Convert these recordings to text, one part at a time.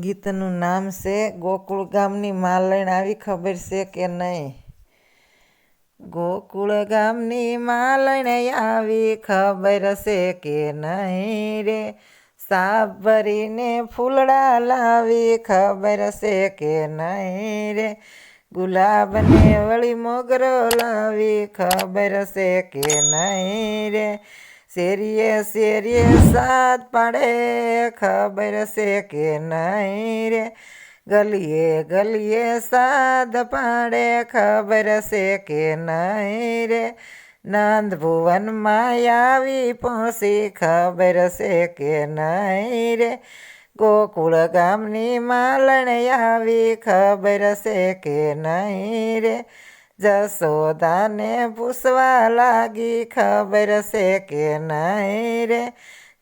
ગીતનું નામ છે ગોકુળ ગામની માલણ આવી ખબર છે કે નહીં? ગોકુળ ગામની માલણ આવી ખબર છે કે નહીં રે? સાપ ભરીને ફૂલડા લાવી ખબર છે કે નહીં રે? ગુલાબને વળી મોગરો લાવી ખબર છે કે નહીં રે? શેરીએ શેરીએ સાત પાડે ખબર છે કે નહીં રે? ગલીએ ગલીએ સાદ પાડે ખબર છે કે નહીં રે? નંદ ભુવનમાં આવી પહોંચી ખબર છે કે નહીં રે? ગોકુળ ગામની માલણ આવી ખબર છે કે નહીં રે? જશોદાને પૂછવા લાગી ખબર છે કે નહીં રે?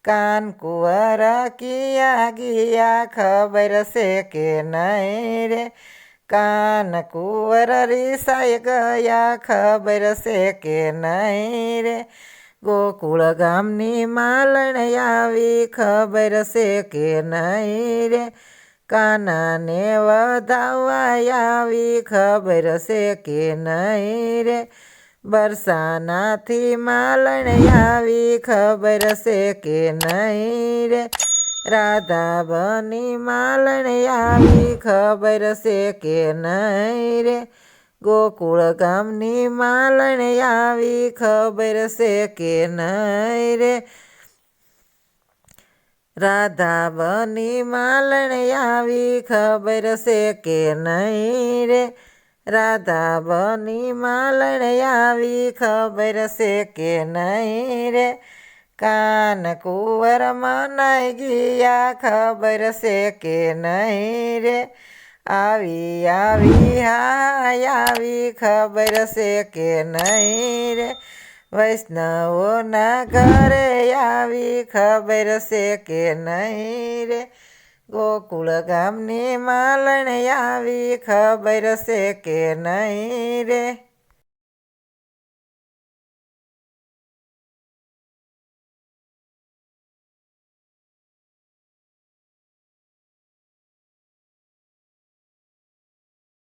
કાન કુંવર કિયા ગયા ખબર છે કે નહીં રે? કાન કુંવર રીસાઈ ગયા ખબર છે કે નહીં રે? ગોકુળ ગામની માલણ આવી ખબર છે કે નહીં રે? કાનાને વધાવવા આવી ખબર છે કે નહીં રે? બરસાનાથી માલણ આવી ખબર છે કે નહીં રે? રાધા બની માલણ આવી ખબર છે કે નહીં રે? ગોકુળ ગામની માલણ આવી ખબર છે કે નહીં રે? રાધા બની માલણ આવી ખબર છે કે નહીં રે? રાધા બની માલણ આવી ખબર છે કે નહીં રે? કાન કુંવર મનાઈ ગયા ખબર છે કે નહીં રે? આવી આવી હાય આવી ખબર છે કે નહીં રે? વૈષ્ણવોના ઘરે આવી ખબર છે કે નહીં રે? ગોકુળ ગામની માલણ આવી ખબર છે કે નહીં રે?